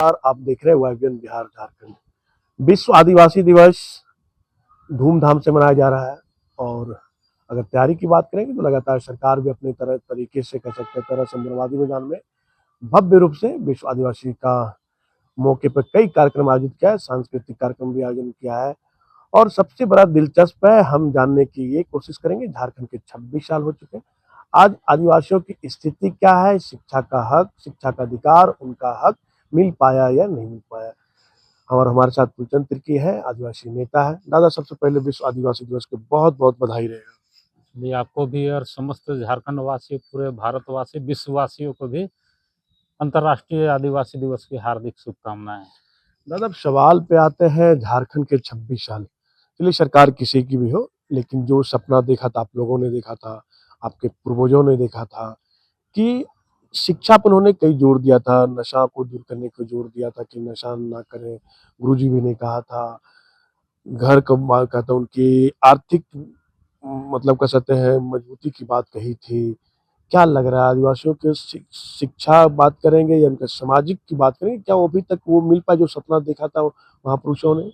और आप देख रहे हैं वाइब्रेंट बिहार झारखंड। विश्व आदिवासी दिवस धूमधाम से मनाया जा रहा है। और अगर तैयारी की बात करेंगे तो लगातार सरकार भी अपने तरह तरीके से कह सकते हैं तरह से मोरवादी मैदान में भव्य रूप से विश्व आदिवासी का मौके पर कई कार्यक्रम आयोजित किया है, सांस्कृतिक कार्यक्रम भी आयोजन किया है। और सबसे बड़ा दिलचस्प है, हम जानने की ये कोशिश करेंगे झारखंड के 26 साल हो चुके हैं। आज आदिवासियों की स्थिति क्या है, शिक्षा का हक, शिक्षा का अधिकार, उनका हक मिल पाया या नहीं मिल पाया। और हमारे साथ फूलचंद तिर्की है, आदिवासी नेता है। दादा, सबसे पहले विश्व आदिवासी दिवस की बहुत बहुत बधाई रहेगा। जी, आपको भी और समस्त झारखंड वासी, पूरे भारतवासी, विश्ववासियों को भी अंतर्राष्ट्रीय आदिवासी दिवस की हार्दिक शुभकामनाएं। दादा, अब सवाल पे आते हैं, झारखंड के 26 साल, चलिए सरकार किसी की भी हो, लेकिन जो सपना देखा था, आप लोगों ने देखा था, आपके पूर्वजों ने देखा था कि शिक्षा पर उन्होंने कई जोर दिया था, नशा को दूर करने को जोर दिया था कि नशा ना करें। गुरुजी भी ने कहा था, घर का कहता उनकी आर्थिक मतलब कह सकते हैं मजबूती की बात कही थी। क्या लग रहा है आदिवासियों के शिक्षा बात करेंगे या उनके सामाजिक की बात करेंगे, क्या वो अभी तक वो मिल पाए जो सपना देखा था महापुरुषों ने?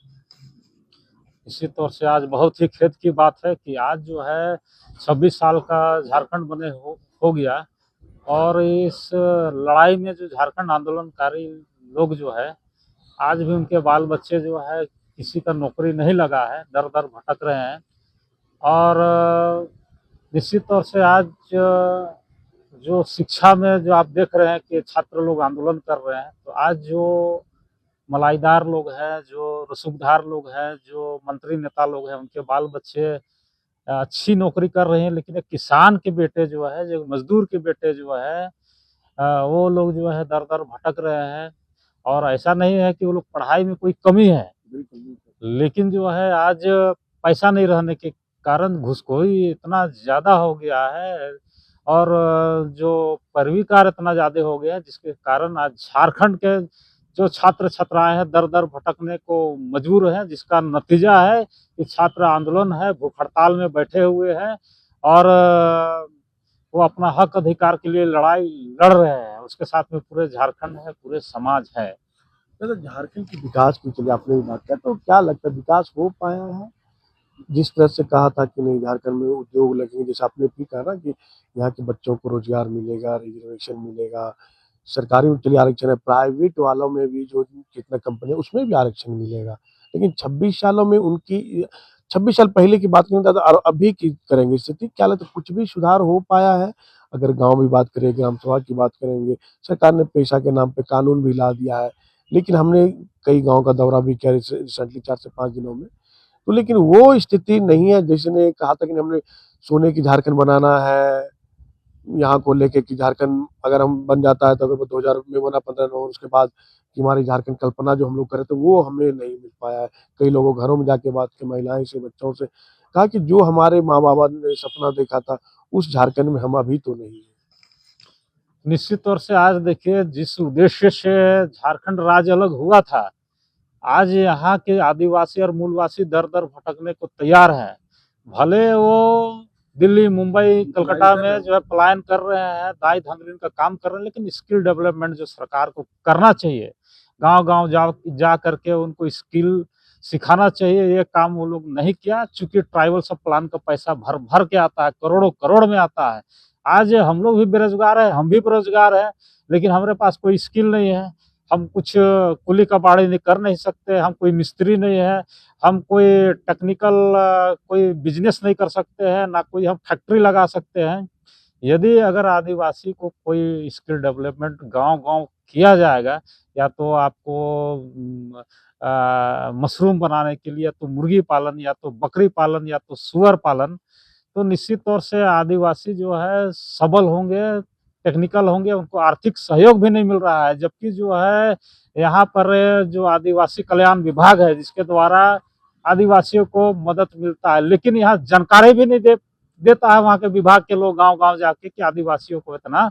इसी तौर से आज बहुत ही खेद की बात है कि आज जो है 26 साल का झारखंड बने हो गया, और इस लड़ाई में जो झारखंड आंदोलनकारी लोग जो है, आज भी उनके बाल बच्चे जो है किसी का नौकरी नहीं लगा है, दर दर भटक रहे हैं। और निश्चित तौर से आज जो शिक्षा में जो आप देख रहे हैं कि छात्र लोग आंदोलन कर रहे हैं, तो आज जो मलाईदार लोग हैं, जो रसूखदार लोग हैं, जो मंत्री नेता लोग हैं, उनके बाल बच्चे अच्छी नौकरी कर रहे हैं, लेकिन एक किसान के बेटे जो है, जो मजदूर के बेटे जो है, वो लोग जो है दर दर भटक रहे हैं। और ऐसा नहीं है कि वो लोग पढ़ाई में कोई कमी है, लेकिन जो है आज पैसा नहीं रहने के कारण घूसखोरी इतना ज़्यादा हो गया है, और जो पैरवीकार इतना ज़्यादा हो गया है, जिसके कारण आज झारखंड के जो छात्र छात्राएं हैं दर दर भटकने को मजबूर हैं, जिसका नतीजा है कि छात्र आंदोलन है, भूख हड़ताल में बैठे हुए हैं। और वो अपना हक अधिकार के लिए लड़ाई लड़ रहे हैं। उसके साथ में पूरे झारखंड है, पूरे समाज है। तो झारखंड के विकास की चलिए आपने भी बात किया, तो क्या लगता है विकास हो पाया है? जिस तरह से कहा था कि नहीं झारखंड में उद्योग लगेंगे, जैसे आपने भी कहा ना कि यहाँ के बच्चों को रोजगार मिलेगा, रिजर्वेशन मिलेगा, सरकारी में चलिए आरक्षण है, प्राइवेट वालों में भी जो जितना कंपनी है उसमें भी आरक्षण मिलेगा। लेकिन 26 सालों में उनकी 26 साल पहले की बात करें दादा और अभी की करेंगे स्थिति, क्या लगता है कुछ भी सुधार हो पाया है? अगर गाँव की बात करें, ग्राम सभा की बात करेंगे, सरकार ने पैसा के नाम पे कानून भी ला दिया है, लेकिन हमने कई गाँव का दौरा भी किया रिसेंटली 4 से 5 दिनों में। तो लेकिन वो स्थिति नहीं है, जिसने कहा था कि हमने सोने की झारखंड बनाना है, यहाँ को लेके कि झारखंड अगर हम बन जाता है तो अगर वो 2000 में बना 15 नवंबर उसके बाद कि हमारी झारखंड कल्पना जो हम लोग करे थे वो हमें नहीं मिल पाया है। कई लोगों घरों में जाके बात की, महिलाएं से, बच्चों से कहा कि जो हमारे माँ बाबा ने सपना देखा था उस झारखंड में हम अभी तो नहीं है। निश्चित तौर से आज देखिए, जिस उद्देश्य से झारखंड राज्य अलग हुआ था, आज यहाँ के आदिवासी और मूलवासी दर दर भटकने को तैयार हैं। भले वो दिल्ली, मुंबई, कलकत्ता में जो है पलायन कर रहे हैं, दाई धांधली का काम कर रहे हैं, लेकिन स्किल डेवलपमेंट जो सरकार को करना चाहिए, गांव-गांव जा करके उनको स्किल सिखाना चाहिए, ये काम वो लोग नहीं किया। चूंकि ट्राइबल सब प्लान का पैसा भर भर के आता है, करोड़ों करोड़ में आता है। आज हम लोग भी बेरोजगार हैं, हम भी बेरोजगार हैं, लेकिन हमारे पास कोई स्किल नहीं है। हम कुछ कुली कबाड़ी नहीं कर नहीं सकते, हम कोई मिस्त्री नहीं है, हम कोई टेक्निकल कोई बिजनेस नहीं कर सकते हैं, ना कोई हम फैक्ट्री लगा सकते हैं। यदि अगर आदिवासी को कोई स्किल डेवलपमेंट गांव-गांव किया जाएगा, या तो आपको मशरूम बनाने के लिए, या तो मुर्गी पालन, या तो बकरी पालन, या तो सूअर पालन, तो निश्चित तौर से आदिवासी जो है सबल होंगे, टेक्निकल होंगे, उनको आर्थिक सहयोग भी नहीं मिल रहा है। जबकि जो है यहाँ पर जो आदिवासी कल्याण विभाग है, जिसके द्वारा आदिवासियों को मदद मिलता है, लेकिन यहाँ जानकारी भी नहीं देता है वहाँ के विभाग के लोग गाँव-गाँव जाके कि आदिवासियों को इतना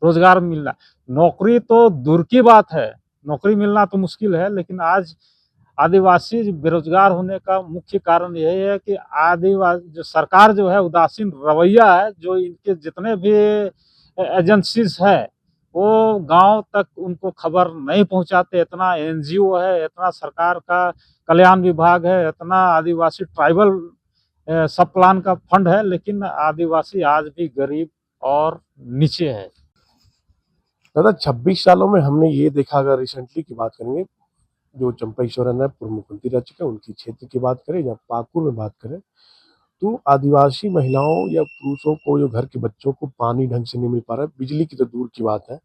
रोजगार मिल रहा है। नौकरी तो दूर की बात है, नौकरी मिलना तो मुश्किल है, लेकिन आज आदिवासी बेरोजगार होने का मुख्य कारण यही है कि आदिवासी जो सरकार जो है उदासीन रवैया है, जो इनके जितने भी एजेंसीज है, वो गांव तक उनको खबर नहीं पहुंचाते। इतना एनजीओ है, इतना सरकार का कल्याण विभाग है, इतना आदिवासी ट्राइबल सब प्लान का फंड है, लेकिन आदिवासी आज भी गरीब और नीचे है। दादा 26 सालों में हमने ये देखा, अगर रिसेंटली की बात करेंगे, जो चंपा ईश्वरन है पूर्व मुख्यमंत्री रह चुके हैं, उनकी क्षेत्र की बात करें या पाकुड़ में बात करें, तो आदिवासी महिलाओं या पुरुषों को, जो घर के बच्चों को पानी ढंग से नहीं मिल पा रहा है, बिजली की तो दूर की बात है।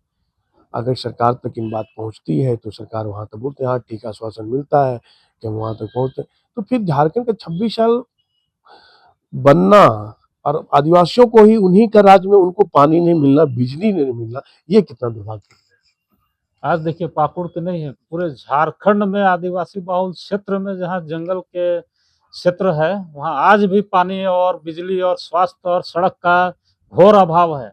अगर सरकार तक इन बात पहुंचती है तो सरकार वहां तक बोलते हैं हाँ ठीक है, आश्वासन मिलता है कि हम वहां तक पहुंचते हैं। तो फिर झारखंड का 26 साल बनना और आदिवासियों को ही उन्हीं का राज्य में उनको पानी नहीं मिलना, बिजली नहीं मिलना, ये कितना दुर्भाग्य। आज देखिए पाकुड़ के नहीं है, पूरे झारखंड में आदिवासी बहुल क्षेत्र में जहाँ जंगल के क्षेत्र है, वहाँ आज भी पानी और बिजली और स्वास्थ्य और सड़क का घोर अभाव है।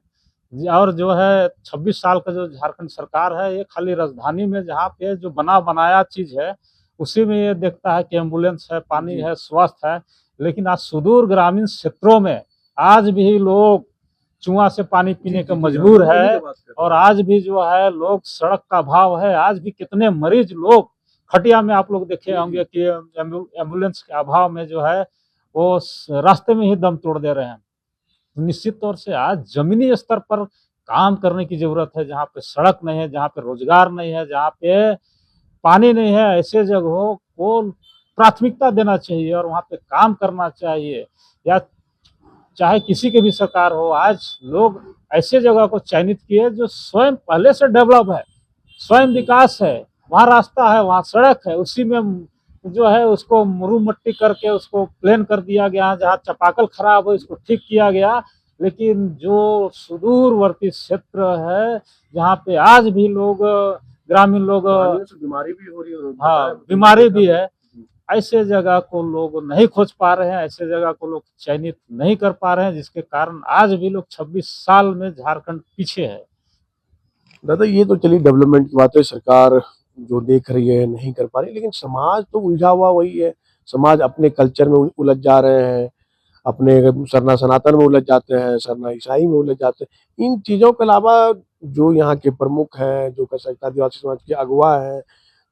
और जो है 26 साल का जो झारखंड सरकार है, ये खाली राजधानी में जहाँ पे जो बना बनाया चीज है उसी में ये देखता है कि एम्बुलेंस है, पानी है, स्वास्थ्य है। लेकिन आज सुदूर ग्रामीण क्षेत्रों में आज भी लोग कुआं से पानी पीने के मजबूर है। और आज भी जो है लोग, सड़क का अभाव है, आज भी कितने मरीज लोग खटिया में आप लोग देखे होंगे कि एम्बुलेंस के अभाव में जो है वो रास्ते में ही दम तोड़ दे रहे हैं। निश्चित तौर से आज जमीनी स्तर पर काम करने की जरूरत है। जहाँ पे सड़क नहीं है, जहाँ पे रोजगार नहीं है, जहाँ पे पानी नहीं है, ऐसे जगहों को प्राथमिकता देना चाहिए और वहाँ पे काम करना चाहिए। या चाहे किसी की भी सरकार हो, आज लोग ऐसे जगह को चयनित किए जो स्वयं पहले से डेवलप है, स्वयं विकास है, वहाँ रास्ता है, वहाँ सड़क है, उसी में जो है उसको मुरू मट्टी करके उसको प्लेन कर दिया गया। जहाँ चापाकल खराब है उसको ठीक किया गया। लेकिन जो सुदूरवर्ती क्षेत्र है, जहाँ पे आज भी लोग, ग्रामीण लोग, बीमारी भी हो रही है, हाँ बीमारी भी है, ऐसे जगह को लोग नहीं खोज पा रहे हैं, ऐसे जगह को लोग चयनित नहीं कर पा रहे हैं, जिसके कारण आज भी लोग 26 साल में झारखंड पीछे है। दादा ये तो चलिए डेवलपमेंट की बात है, सरकार जो देख रही है नहीं कर पा रही, लेकिन समाज तो उलझा हुआ वही है। समाज अपने कल्चर में उलझ जा रहे हैं, अपने सरना सनातन में उलझ जाते हैं, सरना ईसाई में उलझ जाते हैं। इन चीज़ों के अलावा जो यहाँ के प्रमुख हैं, जो कसाई आदिवासी समाज के अगुवा हैं,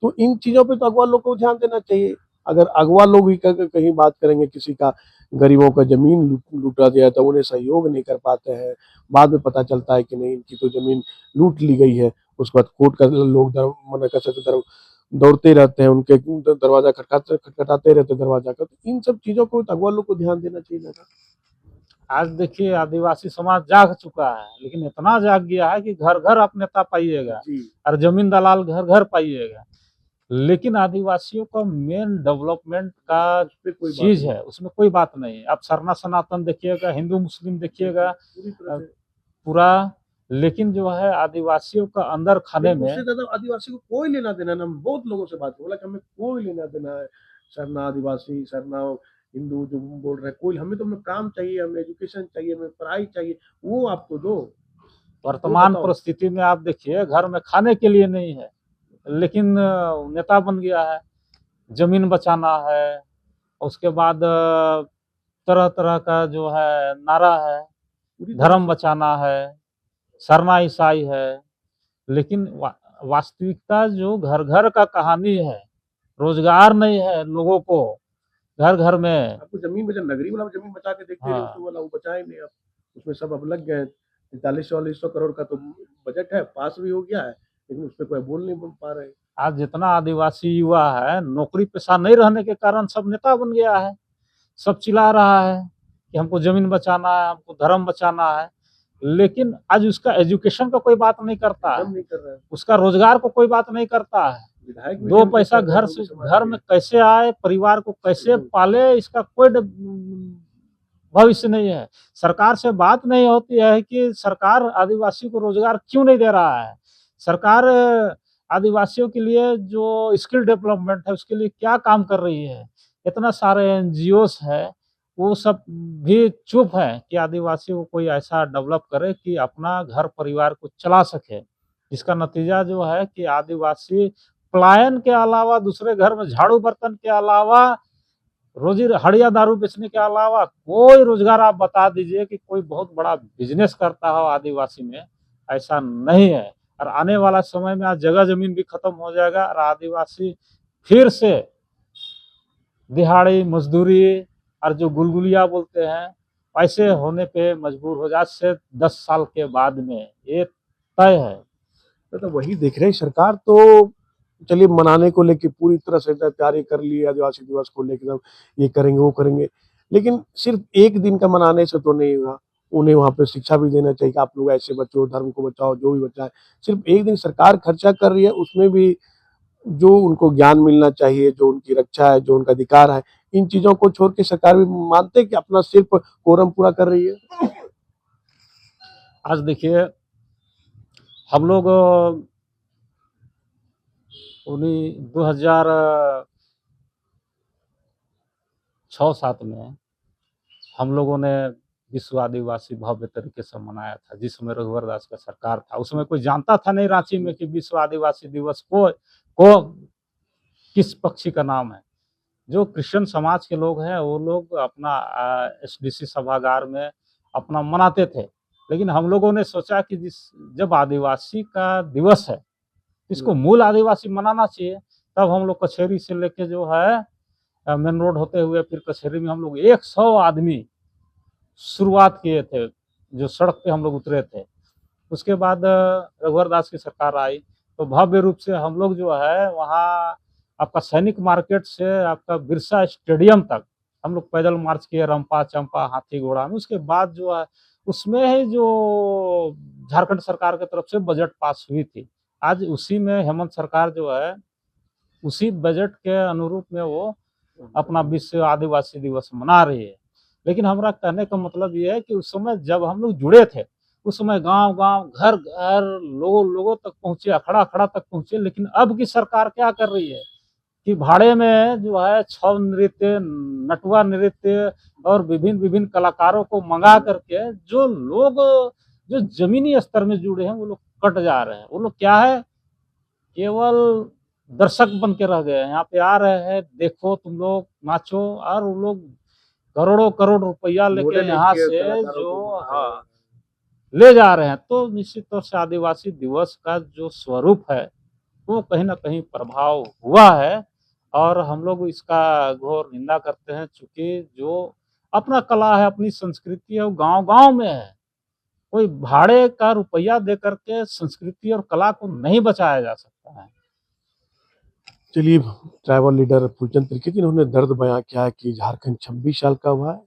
तो इन चीज़ों पे तो अगुवा लोग को ध्यान देना चाहिए। अगर अगुवा लोग ही कहीं बात करेंगे, किसी का गरीबों का जमीन लूटा दिया तो उन्हें सहयोग नहीं कर पाते हैं। बाद में पता चलता है कि नहीं, इनकी तो जमीन लूट ली गई है। उसके बाद कोर्ट का लोग मना कर सकते, दौड़ते रहते हैं, उनके दरवाजा खटखटाते रहते दरवाजा का। तो इन सब चीज़ों को अगुवा लोग को ध्यान देना चाहिए ना। आज देखिए आदिवासी समाज जाग चुका है, लेकिन इतना जाग गया है कि घर घर आप नेता पाइएगा और जमीन दलाल घर घर पाइएगा। लेकिन आदिवासियों का मेन डेवलपमेंट का चीज है, उसमें कोई बात नहीं है। आप सरना सनातन देखिएगा, हिंदू मुस्लिम देखिएगा, पूरा। लेकिन जो है आदिवासियों का अंदर खाने में, आदिवासी को कोई लेना देना ना। बहुत लोगों से बात बोला कि हमें कोई लेना देना है, सरना आदिवासी, सरना हिंदू जो बोल रहे हैं, कोई हमें तो हमें काम चाहिए, हमें एजुकेशन चाहिए, हमें पढ़ाई चाहिए, वो आपको दो। वर्तमान परिस्थिति में आप देखिए घर में खाने के लिए नहीं है, लेकिन नेता बन गया है, जमीन बचाना है। उसके बाद तरह तरह का जो है नारा है, धर्म बचाना है, सरना ईसाई है। लेकिन वास्तविकता जो घर घर का कहानी है, रोजगार नहीं है लोगों को घर घर में। आपको जमीन बचा, नगरी वाला जमीन बचा के देखते हैं, उसको वाला वो बचाए नहीं। अब उसमें सब अब लग गए। 4300 करोड़ का तो बजट है, पास भी हो गया है, लेकिन उस पर कोई बोल नहीं पा रहे। आज जितना आदिवासी युवा है, नौकरी पेशा नहीं रहने के कारण सब नेता बन गया है, सब चिल्ला रहा है कि हमको जमीन बचाना है, हमको धर्म बचाना है। लेकिन आज उसका एजुकेशन का कोई बात नहीं करता है, नहीं कर रहा है। उसका रोजगार को कोई बात नहीं करता है। दो पैसा घर में कैसे आए, परिवार को कैसे पाले, इसका कोई भविष्य नहीं है। सरकार से बात नहीं होती है कि सरकार आदिवासी को रोजगार क्यों नहीं दे रहा है। सरकार आदिवासियों के लिए जो स्किल डेवलपमेंट है उसके लिए क्या काम कर रही है। इतना सारे एनजीओस है, वो सब भी चुप है कि आदिवासी को कोई ऐसा डेवलप करे कि अपना घर परिवार को चला सके। इसका नतीजा जो है कि आदिवासी पलायन के अलावा, दूसरे घर में झाड़ू बर्तन के अलावा, रोजी हड़िया दारू बेचने के अलावा कोई रोजगार आप बता दीजिए कि कोई बहुत बड़ा बिजनेस करता हो आदिवासी में, ऐसा नहीं है। और आने वाला समय में आज जगह जमीन भी खत्म हो जाएगा और आदिवासी फिर से दिहाड़ी मजदूरी और जो गुलगुलिया बोलते हैं ऐसे होने पे मजबूर हो जाए से 10 साल के बाद में ये तय है। तो वही देख रहे हैं सरकार तो चलिए मनाने को लेके पूरी तरह से तैयारी कर ली है आदिवासी दिवस को लेकर ये करेंगे वो करेंगे, लेकिन सिर्फ एक दिन का मनाने से तो नहीं होगा। उन्हें वहाँ पे शिक्षा भी देना चाहिए कि आप लोग ऐसे बचो, धर्म को बचाओ, जो भी बचाए। सिर्फ एक दिन सरकार खर्चा कर रही है, उसमें भी जो उनको ज्ञान मिलना चाहिए, जो उनकी रक्षा है, जो उनका अधिकार है, इन चीज़ों को छोड़ के सरकार भी मानते हैं कि अपना सिर्फ कोरम पूरा कर रही है। आज देखिए हम लोग उन्हीं 2006-7 में हम लोगों ने विश्व आदिवासी भव्य तरीके से मनाया था, जिस समय रघुवर दास का सरकार था। उस समय कोई जानता था नहीं रांची में कि विश्व आदिवासी दिवस को किस पक्षी का नाम है। जो क्रिश्चियन समाज के लोग हैं वो लोग अपना एसडीसी सभागार में अपना मनाते थे, लेकिन हम लोगों ने सोचा कि जब आदिवासी का दिवस है इसको मूल आदिवासी मनाना चाहिए। तब हम लोग कचहरी से लेके जो है मेन रोड होते हुए फिर कचहरी में हम लोग 100 आदमी शुरुआत किए थे, जो सड़क पे हम लोग उतरे थे। उसके बाद रघुवर दास की सरकार आई तो भव्य रूप से हम लोग जो है वहाँ आपका सैनिक मार्केट से आपका बिरसा स्टेडियम तक हम लोग पैदल मार्च किए, रंपा चंपा हाथी घोड़ा में। उसके बाद जो है उसमें ही जो झारखंड सरकार की तरफ से बजट पास हुई थी, आज उसी में हेमंत सरकार जो है उसी बजट के अनुरूप में वो अपना विश्व आदिवासी दिवस मना रही है। लेकिन हमारा कहने का मतलब ये है कि उस समय जब हम लोग जुड़े थे उस समय गांव गांव घर घर लोगों तक पहुंचे, अखड़ा अखड़ा तक पहुंचे। लेकिन अब की सरकार क्या कर रही है कि भाड़े में जो है छौ नृत्य, नटुआ नृत्य और विभिन्न विभिन्न कलाकारों को मंगा करके जो लोग जो जमीनी स्तर में जुड़े हैं वो लोग कट जा रहे हैं। वो लोग क्या है, केवल दर्शक बन के रह गए हैं। यहाँ पे आ रहे हैं, देखो तुम लोग नाचो, और वो लोग करोड़ों करोड़ रुपया लेके यहाँ से जो हाँ ले जा रहे हैं। तो निश्चित तौर से आदिवासी दिवस का जो स्वरूप है वो कहीं ना कहीं प्रभाव हुआ है और हम लोग इसका घोर निंदा करते हैं। चूंकि जो अपना कला है, अपनी संस्कृति है, वो गांव गांव में है। कोई भाड़े का रुपया दे करके संस्कृति और कला को नहीं बचाया जा सकता है। चलिए, ट्राइबल लीडर फूलचंद तिर्की इन्होंने दर्द बयां किया है कि झारखंड 26 साल का हुआ है,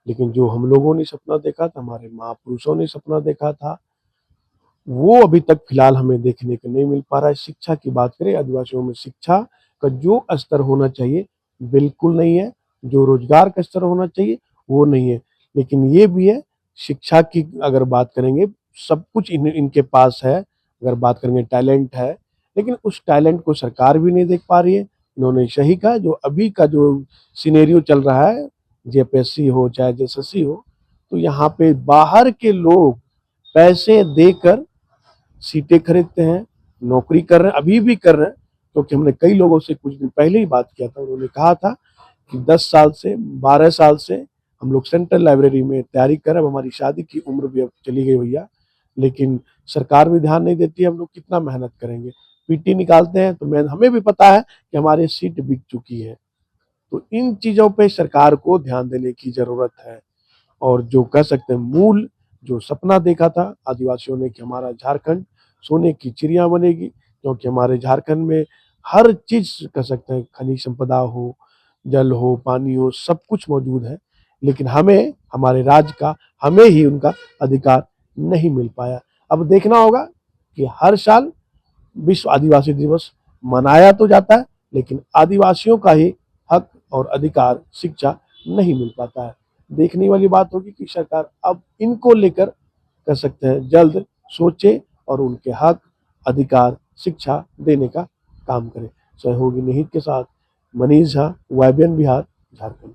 लेकिन जो हम लोगों ने सपना देखा था, हमारे महापुरुषों ने सपना देखा था, वो अभी तक फिलहाल हमें देखने को नहीं मिल पा रहा है। शिक्षा की बात करें, आदिवासियों में शिक्षा का जो स्तर होना चाहिए बिल्कुल नहीं है, जो रोजगार का स्तर होना चाहिए वो नहीं है। लेकिन ये भी है, शिक्षा की अगर बात करेंगे सब कुछ इनके पास है, अगर बात करेंगे टैलेंट है, लेकिन उस टैलेंट को सरकार भी नहीं देख पा रही है। इन्होंने सही कहा, जो अभी का जो सिनेरियो चल रहा है, जेपीएससी हो चाहे जेएसएससी हो, तो यहाँ पे बाहर के लोग पैसे देकर सीटें खरीदते हैं, नौकरी कर रहे हैं, अभी भी कर रहे हैं। क्योंकि हमने कई लोगों से कुछ दिन पहले ही बात किया था, उन्होंने कहा था कि 10 साल से 12 साल से हम लोग सेंट्रल लाइब्रेरी में तैयारी कर रहे हैं, हमारी शादी की उम्र भी अब चली गई भैया, लेकिन सरकार भी ध्यान नहीं देती है, हम लोग कितना मेहनत करेंगे। पीटी निकालते हैं तो हमें भी पता है कि हमारी सीट बिक चुकी है। तो इन चीज़ों पे सरकार को ध्यान देने की ज़रूरत है। और जो कह सकते हैं मूल जो सपना देखा था आदिवासियों ने कि हमारा झारखंड सोने की चिड़िया बनेगी, क्योंकि हमारे झारखंड में हर चीज़ कह सकते हैं, खनिज संपदा हो, जल हो, पानी हो, सब कुछ मौजूद है। लेकिन हमें हमारे राज्य का, हमें ही उनका अधिकार नहीं मिल पाया। अब देखना होगा कि हर साल विश्व आदिवासी दिवस मनाया तो जाता है, लेकिन आदिवासियों का ही हक और अधिकार, शिक्षा नहीं मिल पाता है। देखने वाली बात होगी कि सरकार अब इनको लेकर कह सकते हैं जल्द सोचे और उनके हक, अधिकार, शिक्षा देने का काम करे। सहयोगी निहित के साथ मनीष झा, वाईबीएन बिहार, झारखंड।